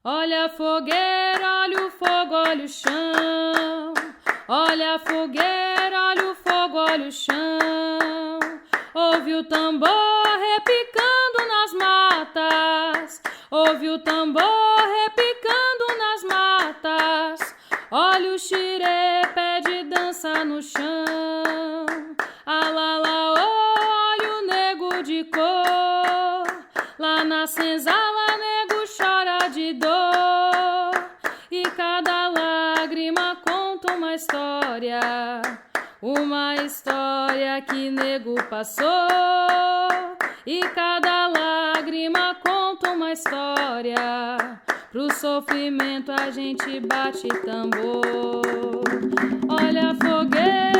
Olha a fogueira, olha o fogo, olha o chão. Olha a fogueira, olha o fogo, olha o chão. Ouve o tambor repicando nas matas. Ouve o tambor repicando nas matas. Olha o xirê, pede dança no chão. Alalaô, olha o nego de cor. Lá na senzala, nego chora de dor. E cada lágrima conta uma história que nego passou. E cada lágrima conta uma história. Pro sofrimento a gente bate tambor. Olha a fogueira,